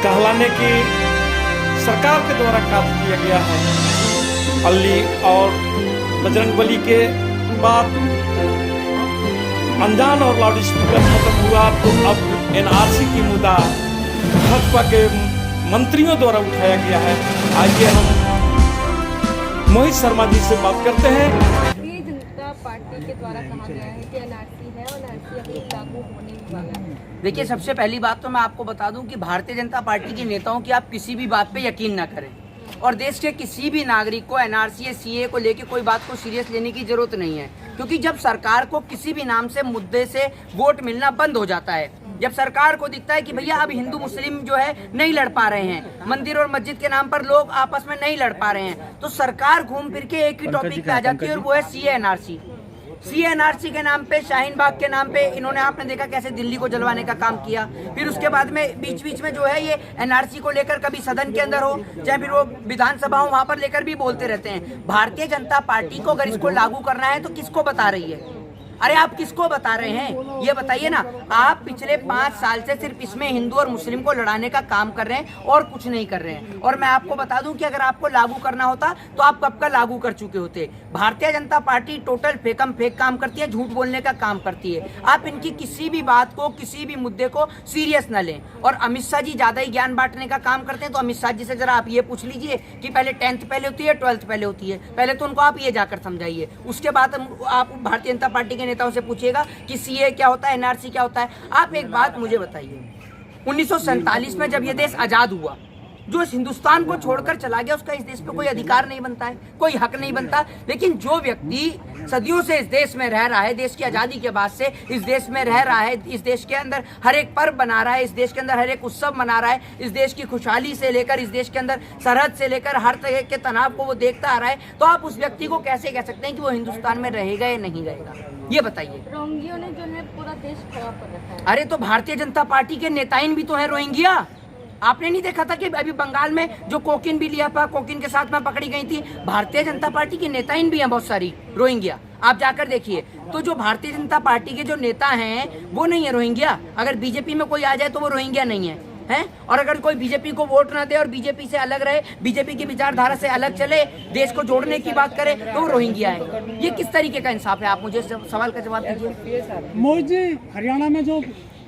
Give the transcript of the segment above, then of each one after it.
कहलाने की सरकार के द्वारा काट किया गया है। अल्ली और बजरंगबली के बाद अनजान और लाउड स्पीकर खत्म हुआ तो अब एनआरसी की मुद्दा भाजपा के मंत्रियों द्वारा उठाया गया है। आइए हम मोहित शर्मा जी से बात करते हैं। भारतीय जनता पार्टी के द्वारा कहा गया है कि एनआरसी है और एनआरसी अभी लागू होने वाला है। देखिए, सबसे पहली बात तो मैं आपको बता दूं कि भारतीय जनता पार्टी के नेताओं की आप किसी भी बात पे यकीन ना करें और देश के किसी भी नागरिक को एनआरसी या सीए को लेके कोई बात को सीरियस लेने की जरूरत नहीं है, क्योंकि जब सरकार को किसी भी नाम से मुद्दे से वोट मिलना बंद हो जाता है, जब सरकार को दिखता है कि भैया अब हिंदू मुस्लिम जो है नहीं लड़ पा रहे हैं, मंदिर और मस्जिद के नाम पर लोग आपस में नहीं लड़ पा रहे हैं, तो सरकार घूम फिर के एक ही टॉपिक पे आ जाती है और वो है सीए एनआरसी। सीए एनआरसी के नाम पे, शाहीन बाग के नाम पे इन्होंने, आपने देखा कैसे दिल्ली को जलवाने का काम किया। फिर उसके बाद में बीच बीच में जो है ये एनआरसी को लेकर कभी सदन के अंदर हो चाहे फिर वो विधानसभा हो, वहां पर लेकर भी बोलते रहते हैं। भारतीय जनता पार्टी को अगर इसको लागू करना है तो किसको बता रही है? अरे आप किसको बता रहे हैं ये बताइए ना। आप पिछले 5 साल से सिर्फ इसमें हिंदू और मुस्लिम को लड़ाने का काम कर रहे हैं और कुछ नहीं कर रहे हैं। और मैं आपको बता दूं कि अगर आपको लागू करना होता तो आप कब का लागू कर चुके होते। Bharatiya Janata party total fake काम करती है, झूठ बोलने का काम करती है। आप इनकी किसी भी बात को, किसी भी मुद्दे को सीरियस न लें। और अमित शाह जी ज्यादा ही ज्ञान बांटने का काम करते हैं, तो अमित शाह जी से जरा आप ये पूछ लीजिए कि पहले 10th पहले होती है 12th पहले होती है, पहले तो उनको आप ये जाकर समझाइए। उसके बाद आप भारतीय जनता पार्टी के नेताओं से पूछिएगा कि सीए क्या होता है, एनआरसी क्या होता है। आप एक बात मुझे बताइए, 1947 में जब ये देश आजाद हुआ, जो इस हिंदुस्तान को छोड़कर चला गया उसका इस देश पे कोई अधिकार नहीं बनता है, कोई हक नहीं बनता। लेकिन जो व्यक्ति सदियों से इस देश में रह रहा है, देश की आजादी के बाद से इस देश में रह रहा है, इस देश के अंदर हर एक पर्व बना रहा है, इस देश के अंदर हर एक उत्सव मना रहा है, इस देश की खुशहाली से लेकर, इस देश के अंदर सरहद से लेकर हर तरह के तनाव को वो देखता आ रहा है, तो आप उस व्यक्ति को कैसे कह सकते हैं कि वो हिंदुस्तान में रहेगा या नहीं रहेगा? ये बताइए। रोहिंग्या ने जो है पूरा देश खराब कर रखा है। अरे तो भारतीय जनता पार्टी के नेताइन भी तो है रोहिंग्या। आपने नहीं देखा था कि अभी बंगाल में जो कोकीन भी लिया था, कोकीन के साथ में पकड़ी गई थी, भारतीय जनता पार्टी की नेताइन भी हैं बहुत सारी रोहिंग्या। आप जाकर देखिए। तो जो भारतीय जनता पार्टी के जो नेता हैं वो नहीं है रोहिंग्या। अगर बीजेपी में कोई आ जाए तो वो रोहिंग्या नहीं है, हैं? और अगर कोई बीजेपी को वोट ना दे और बीजेपी से अलग रहे, बीजेपी की विचारधारा से अलग चले, देश को जोड़ने की बात करे, तो वो रोहिंग्या है। ये किस तरीके का इंसाफ है? आप मुझे सवाल का जवाब दीजिए। मोहित जी, हरियाणा में जो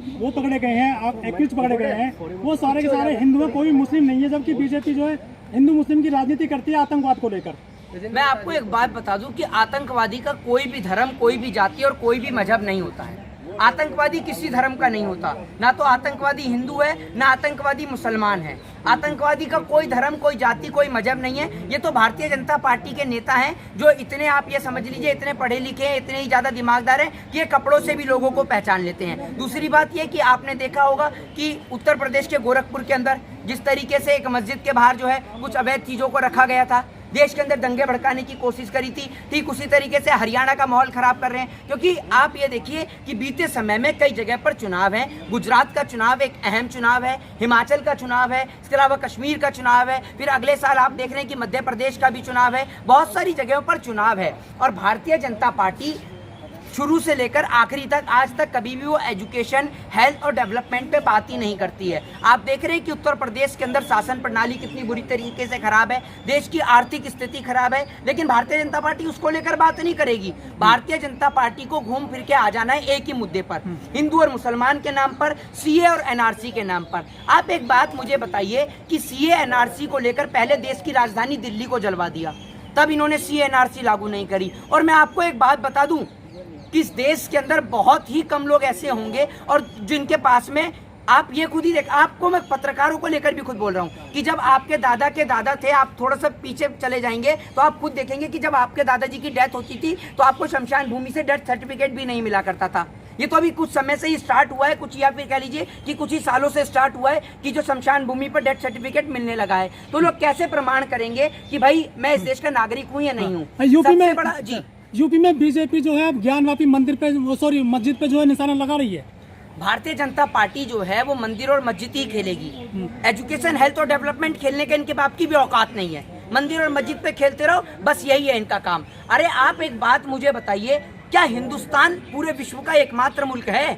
वो पकड़े गए हैं, आप 21 पकड़े गए हैं, वो सारे के सारे हिंदू हैं, कोई भी मुस्लिम नहीं है, जबकि बीजेपी जो है हिंदू मुस्लिम की राजनीति करती है आतंकवाद को लेकर। मैं आपको एक बात बता दूं कि आतंकवादी का कोई भी धर्म, कोई भी जाति और कोई भी मजहब नहीं होता है। आतंकवादी किसी धर्म का नहीं होता, ना तो आतंकवादी हिंदू है ना आतंकवादी मुसलमान है। आतंकवादी का कोई धर्म, कोई जाति, कोई मजहब नहीं है। ये तो भारतीय जनता पार्टी के नेता हैं जो इतने, आप ये समझ लीजिए, इतने पढ़े लिखे हैं, इतने ही ज्यादा दिमागदार हैं कि ये कपड़ों से भी लोगों को पहचान लेते हैं। दूसरी बात ये कि आपने देखा होगा कि उत्तर प्रदेश के गोरखपुर के अंदर जिस तरीके से एक मस्जिद के बाहर जो है कुछ अवैध चीजों को रखा गया था, देश के अंदर दंगे भड़काने की कोशिश करी थी, ठीक उसी तरीके से हरियाणा का माहौल खराब कर रहे हैं। क्योंकि आप ये देखिए कि बीते समय में कई जगह पर चुनाव है। गुजरात का चुनाव एक अहम चुनाव है, हिमाचल का चुनाव है, इसके अलावा कश्मीर का चुनाव है, फिर अगले साल आप देख रहे हैं कि मध्य प्रदेश का भी चुनाव है। बहुत सारी जगहों पर चुनाव है और भारतीय जनता पार्टी शुरू से लेकर आखिरी तक, आज तक कभी भी वो एजुकेशन, हेल्थ और डेवलपमेंट पे बात ही नहीं करती है। आप देख रहे हैं कि उत्तर प्रदेश के अंदर शासन प्रणाली कितनी बुरी तरीके से खराब है, देश की आर्थिक स्थिति खराब है, लेकिन भारतीय जनता पार्टी उसको लेकर बात नहीं करेगी। भारतीय जनता पार्टी को घूम फिर के आ जाना है एक ही मुद्दे पर, हिंदू और मुसलमान के नाम पर, सीए और एनआरसी के नाम पर। आप एक बात मुझे बताइए कि सीए एनआरसी को लेकर पहले देश की राजधानी दिल्ली को जलवा दिया, तब इन्होंने सीए एनआरसी लागू नहीं करी। और मैं आपको एक बात बता दूं कि इस देश के अंदर बहुत ही कम लोग ऐसे होंगे और जिनके पास में, आप ये खुद ही देख, आपको मैं पत्रकारों को लेकर भी खुद बोल रहा हूँ कि जब आपके दादा के दादा थे, आप थोड़ा सा पीछे चले जाएंगे तो आप खुद देखेंगे कि जब आपके दादाजी की डेथ होती थी तो आपको शमशान भूमि से डेथ सर्टिफिकेट भी नहीं मिला करता था। ये तो अभी कुछ समय से ही स्टार्ट हुआ है, कुछ या फिर कह लीजिए कि कुछ ही सालों से स्टार्ट हुआ है कि जो शमशान भूमि पर डेथ सर्टिफिकेट मिलने लगा है। तो लोग कैसे प्रमाण करेंगे कि भाई मैं इस देश का नागरिक हूँ या नहीं हूँ? यूपी में बड़ा जी, यूपी में बीजेपी जो है ज्ञानवापी मंदिर पे, सॉरी मस्जिद पे जो है निशाना लगा रही है। भारतीय जनता पार्टी जो है वो मंदिर और मस्जिद ही खेलेगी। एजुकेशन, हेल्थ और डेवलपमेंट खेलने के इनके बाप की भी औकात नहीं है। मंदिर और मस्जिद पे खेलते रहो, बस यही है इनका काम। अरे आप एक बात मुझे बताइए, क्या हिंदुस्तान पूरे विश्व का एकमात्र मुल्क है?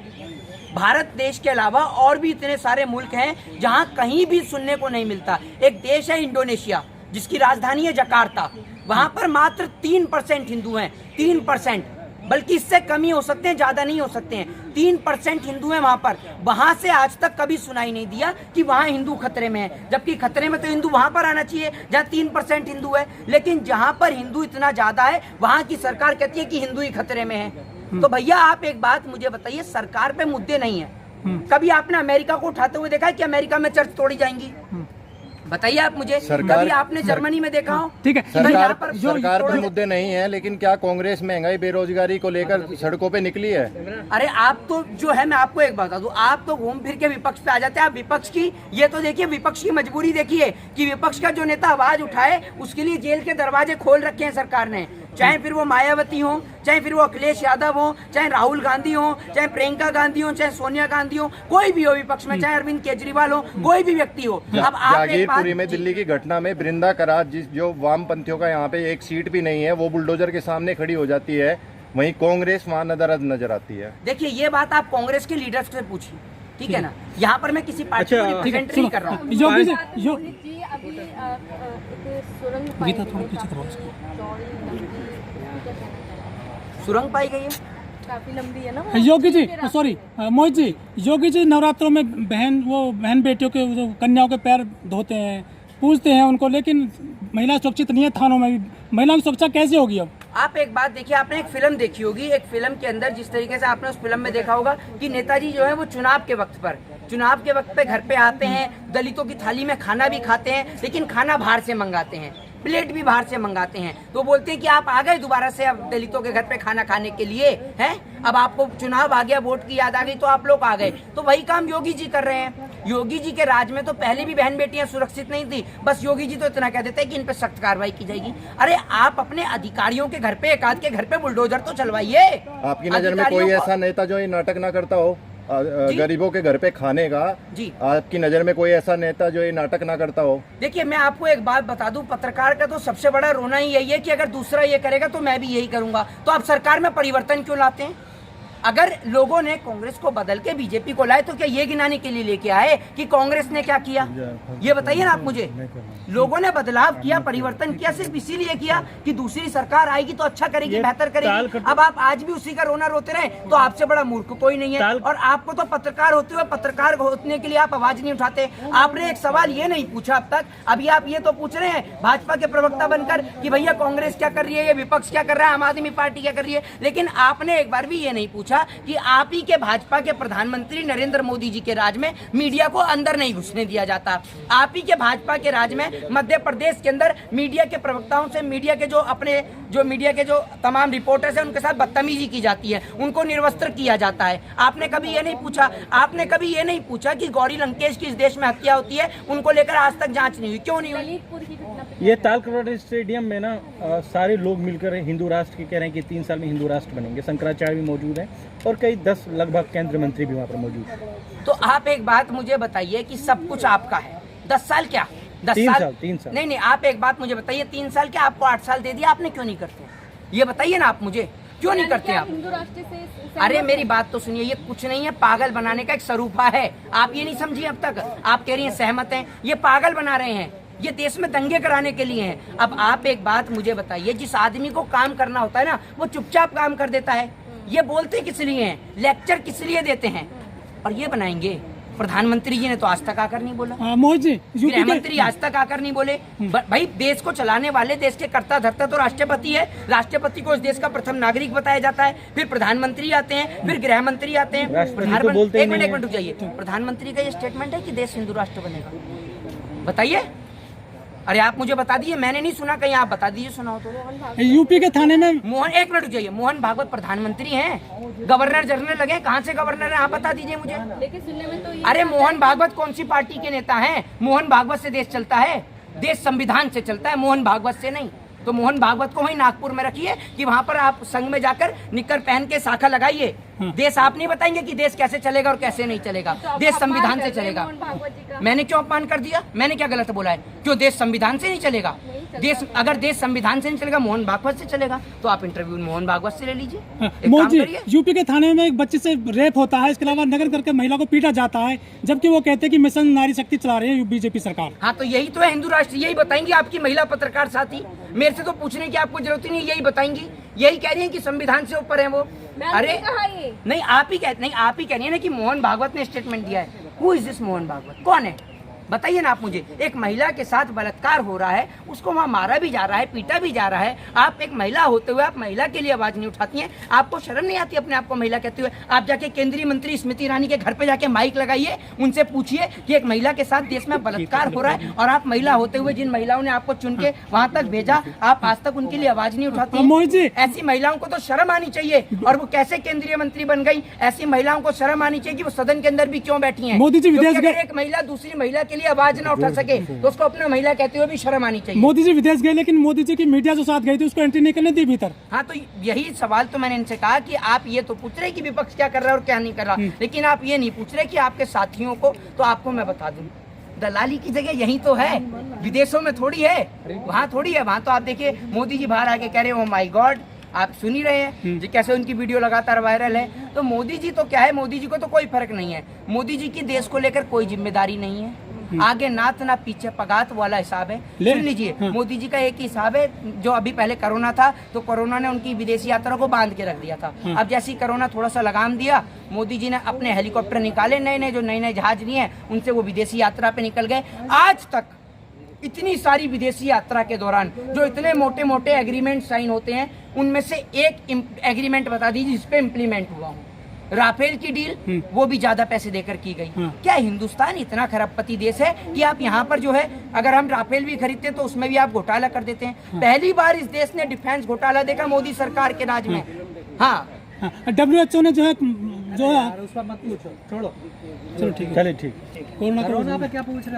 भारत देश के अलावा और भी इतने सारे मुल्क हैं जहां कहीं भी सुनने को नहीं मिलता। एक देश है इंडोनेशिया जिसकी राजधानी है जकार्ता, वहां पर मात्र 3% हिंदू हैं, 3%, बल्कि इससे कम ही हो सकते हैं, ज्यादा नहीं हो सकते हैं। 3% हिंदू हैं वहां पर। वहां से आज तक कभी सुनाई नहीं दिया कि वहां हिंदू खतरे में है, जबकि खतरे में तो हिंदू वहां पर आना चाहिए जहां 3% हिंदू है। लेकिन जहां पर हिंदू इतना ज्यादा है वहां की सरकार कहती है कि हिंदू ही खतरे में है। तो भैया आप एक बात मुझे बताइए, सरकार पे मुद्दे नहीं है। कभी आपने अमेरिका को उठाते हुए देखा है कि अमेरिका में चर्च तोड़ी जाएंगी? बताइए आप मुझे। कभी आपने जर्मनी में देखा हो? ठीक है, सरकार पे मुद्दे नहीं है, लेकिन क्या कांग्रेस महंगाई बेरोजगारी को लेकर सड़कों पे निकली है? अरे आप तो जो है, मैं आपको एक बता दूं, आप तो घूम फिर के विपक्ष पे आ जाते हैं। आप विपक्ष की ये तो देखिए, विपक्ष की मजबूरी देखिए कि विपक्ष का जो नेता आवाज उठाए उसके लिए जेल के दरवाजे खोल रखे हैं सरकार ने। चाहे फिर वो मायावती हो, चाहे फिर वो अखिलेश यादव हो, चाहे राहुल गांधी हो, चाहे प्रियंका गांधी हो, चाहे सोनिया गांधी हो, कोई भी हो विपक्ष में, चाहे अरविंद केजरीवाल हो, कोई भी व्यक्ति हो। अब आप जागीरपुरी में दिल्ली की घटना में बृंदा करात, जो वामपंथियों का यहाँ पे एक सीट भी नहीं है, वो बुलडोजर के सामने खड़ी हो जाती है, वहीं कांग्रेस वहाँ नजर आती है। देखिए ये बात आप कांग्रेस के लीडर्स से पूछिए, ठीक है ना? यहाँ पर मैं किसी पार्टी को रिप्रेजेंट नहीं कर रहा हूँ। योगी जी, जी अभी एक सुरंग पाई गई है, चौड़ी लंबी, क्या कहना चाहिए? सुरंग पाई गई है, काफी लंबी है ना वो? योगी जी, सॉरी मोहित जी, योगी जी नवरात्रों में बहन बेटियों के, जो कन्याओं के पैर धोते हैं, पूजते हैं उनको, लेकिन महिला सुरक्षित नहीं है थानों में भी। महिलाओं की सुरक्षा कैसे होगी अब? आप एक बात देखिए, आपने एक फिल्म देखी होगी, एक फिल्म के अंदर जिस तरीके से आपने उस फिल्म में देखा होगा कि नेताजी जो है वो चुनाव के वक्त पे घर पे आते हैं, दलितों की थाली में खाना भी खाते हैं, लेकिन खाना बाहर से मंगाते हैं, प्लेट भी बाहर से मंगाते हैं। तो बोलते हैं कि आप आ गए दोबारा से अब दलितों के घर पे खाना खाने के लिए, हैं? अब आपको चुनाव आ गया, वोट की याद आ गई तो आप लोग आ गए। तो वही काम योगी जी कर रहे हैं। योगी जी के राज में तो पहले भी बहन बेटियां सुरक्षित नहीं थी, बस योगी जी तो इतना कह देते हैं कि इन पे सख्त कार्रवाई की जाएगी। अरे आप अपने अधिकारियों के घर पे, एक आध के घर पे बुलडोजर तो चलवाइए। आपकी नजर में कोई ऐसा नेता जो ये नाटक ना करता हो गरीबों के घर पे खाने का? जी, आपकी नजर में कोई ऐसा नेता जो ये नाटक ना करता हो? देखिए मैं आपको एक बात बता दूं, पत्रकार का तो सबसे बड़ा रोना ही यही है कि अगर दूसरा ये करेगा तो मैं भी यही करूंगा। तो आप सरकार में परिवर्तन क्यों लाते हैं? अगर लोगों ने कांग्रेस को बदल के बीजेपी को लाए तो क्या ये गिनाने के लिए लेके आए कि कांग्रेस ने क्या किया? ये बताइए ना आप मुझे। लोगों ने बदलाव किया, परिवर्तन किया, सिर्फ इसीलिए किया कि दूसरी सरकार आएगी तो अच्छा करेगी, बेहतर करेगी। अब आप आज भी उसी का रोना रोते रहे तो आपसे बड़ा मूर्ख कोई नहीं है। और आपको तो पत्रकार होते हुए, पत्रकार होने के लिए आप आवाज नहीं उठाते। आपने एक सवाल ये नहीं पूछा अब तक। अभी आप ये तो पूछ रहे हैं भाजपा के प्रवक्ता बनकर कि भैया कांग्रेस क्या कर रही है, ये विपक्ष क्या कर रहा है, आम आदमी पार्टी क्या कर रही है, लेकिन आपने एक बार भी ये नहीं पूछा कि आप ही के भाजपा के प्रधानमंत्री नरेंद्र मोदी जी के राज में मीडिया को अंदर नहीं घुसने दिया जाता। आप ही के भाजपा के राज में मध्य प्रदेश के अंदर मीडिया के प्रवक्ताओं से, मीडिया के मीडिया के जो तमाम रिपोर्टर्स हैं उनके साथ बदतमीजी की जाती है, उनको निर्वस्त्र किया जाता है। आपने कभी ये नहीं पूछा, आपने कभी ये नहीं पूछा कि गौरी लंकेश की इस देश में हत्या होती है, उनको लेकर आज तक जांच नहीं हुई, क्यों नहीं हुई? ये तालकटोरा स्टेडियम में ना सारे लोग मिलकर हिंदू राष्ट्र के कह रहे हैं कि 3 साल में हिंदू राष्ट्र बनेंगे। शंकराचार्य भी मौजूद हैं और कई 10 लगभग केंद्र मंत्री भी वहाँ पर मौजूद हैं। तो आप एक बात मुझे बताइए कि सब कुछ आपका है, 10 साल क्या, 3 साल नहीं, आप एक बात मुझे बताइए, 3 साल क्या, आपको 8 साल दे दिया, आपने क्यों नहीं करते? ये बताइए ना आप मुझे, क्यों नहीं करते आप? हिंदू राष्ट्र से अरे मेरी बात तो सुनिए, ये कुछ नहीं है, पागल बनाने का एक सरूपा है। आप ये नहीं समझिए अब तक। आप कह रही हैं सहमत हैं, ये पागल बना रहे हैं, ये देश में दंगे कराने के लिए हैं। अब आप एक बात मुझे बताइए, जिस आदमी को काम करना होता है ना, वो चुपचाप काम कर देता है। ये बोलते किस लिए हैं, लेक्चर किस लिए देते हैं, और ये बनाएंगे। प्रधानमंत्री जी ने तो आज तक आकर नहीं बोला, मोहित जी, गृह मंत्री आज तक आकर नहीं बोले। भाई देश को चलाने वाले, देश के कर्ता धर्ता तो राष्ट्रपति है। राष्ट्रपति को इस देश का प्रथम नागरिक बताया जाता है, फिर प्रधानमंत्री आते हैं, फिर गृह मंत्री आते हैं। एक मिनट रुक जाइए, प्रधानमंत्री का ये स्टेटमेंट है कि देश हिंदू राष्ट्र बनेगा, बताइए। अरे आप मुझे बता दीजिए, मैंने नहीं सुना, कहीं आप बता दीजिए, सुना हो तो। यूपी के थाने में मोहन, एक मिनट रुक जाइए, मोहन भागवत प्रधानमंत्री हैं, गवर्नर जनरल लगे, कहाँ से गवर्नर है आप बता दीजिए मुझे। लेकिन सुनने में तो ये, अरे मोहन भागवत कौन सी पार्टी के नेता हैं? मोहन भागवत से देश चलता है, देश संविधान से चलता है, मोहन भागवत से नहीं। तो मोहन भागवत को वहीं नागपुर में रखिए कि वहां पर आप संघ में जाकर निक्कर पहन के शाखा लगाइए। देश आप नहीं बताएंगे कि देश कैसे चलेगा और कैसे नहीं चलेगा, देश संविधान से चलेगा। मैंने क्यों अपमान कर दिया? मैंने क्या गलत बोला है? क्यों देश संविधान से नहीं चलेगा? देश अगर देश संविधान से नहीं चलेगा, मोहन भागवत से चलेगा, तो आप इंटरव्यू मोहन भागवत से ले लीजिए। एक काम मोदी करिए। यूपी के थाने में एक बच्चे से रेप होता है, इसके अलावा नगर करके महिला को पीटा जाता है, जबकि वो कहते हैं कि मिशन नारी शक्ति चला रही है बीजेपी सरकार। हाँ, तो यही तो है हिंदू राष्ट्र, यही बताएंगी आपकी महिला पत्रकार साथी। मेरे से तो पूछने की आपको जरूरत ही नहीं, यही बताएंगी, यही कह रही है कि संविधान से ऊपर है वो। अरे कहा ये नहीं, आप ही कह रही है ना कि मोहन भागवत ने स्टेटमेंट दिया है। Who is this Mohan Bhagwat, कौन है बताइए ना आप मुझे। एक महिला के साथ बलात्कार हो रहा है, उसको वहाँ मारा भी जा रहा है, पीटा भी जा रहा है, आप एक महिला होते हुए आप महिला के लिए आवाज नहीं उठाती हैं? आपको शर्म नहीं आती अपने आप को महिला कहते हुए? आप जाके केंद्रीय मंत्री स्मृति ईरानी के घर पे जाके माइक लगाइए, उनसे पूछिए कि एक महिला के साथ देश में बलात्कार हो रहा है, और आप महिला होते हुए जिन महिलाओं ने आपको चुन के वहाँ तक भेजा, आप आज तक उनके लिए आवाज नहीं उठाती मोहित जी, हैं? ऐसी महिलाओं को तो शर्म आनी चाहिए। और वो कैसे केंद्रीय मंत्री बन गई? ऐसी महिलाओं को शर्म आनी चाहिए कि वो सदन के अंदर भी क्यों बैठी हैं। मोदी जी विदेश क्योंकि गए, अगर एक महिला दूसरी महिला के लिए आवाज ना उठा सके तो उसको अपना महिला कहते हुए भी शर्म आनी चाहिए। मोदी जी विदेश गए, लेकिन मोदी जी की मीडिया जो साथ गई थी उसको एंट्री नहीं करने दी भीतर। हाँ, तो यही सवाल तो मैंने इनसे कहा कि आप ये तो पूछ रहे कि विपक्ष क्या कर रहा है और क्या नहीं कर रहा, लेकिन आप ये नहीं पूछ रहे कि आपके साथियों को। तो आपको मैं बता दूं, दलाली की जगह यही तो है, विदेशों में थोड़ी है, वहाँ थोड़ी है। वहाँ तो आप देखिए मोदी जी बाहर आके कह रहे हो माय गॉड, आप सुन ही रहे हैं जी कैसे उनकी वीडियो लगातार वायरल है। तो मोदी जी तो क्या है, मोदी जी को तो कोई फर्क नहीं है। मोदी जी की देश को लेकर कोई जिम्मेदारी नहीं है, आगे नात ना पीछे पगात वाला हिसाब है। सुन लीजिए, मोदी जी का एक ही हिसाब है, जो अभी पहले कोरोना था तो कोरोना ने उनकी विदेशी यात्रा को बांध के रख दिया था। अब जैसी कोरोना थोड़ा सा लगाम दिया, मोदी जी ने अपने हेलीकॉप्टर निकाले नए जो नए जहाज नहीं है, उनसे वो विदेशी यात्रा पे निकल गए। आज तक इतनी सारी विदेशी यात्रा के दौरान जो इतने मोटे मोटे एग्रीमेंट साइन होते हैं, उनमें से एक एग्रीमेंट बता दीजिए जिसपे इम्प्लीमेंट हुआ हो। राफेल की डील, वो भी ज्यादा पैसे देकर की गई। क्या हिंदुस्तान इतना खरबपति देश है कि आप यहाँ पर जो है, अगर हम राफेल भी खरीदते हैं तो उसमें भी आप घोटाला कर देते हैं? पहली बार इस देश ने डिफेंस घोटाला देखा मोदी सरकार के राज में। हाँ, WHO ने जो है उसका मत पूछो, छोड़ो, चलो ठीक है, चलिए ठीक। कोरोना पे क्या पूछ रहे हैं?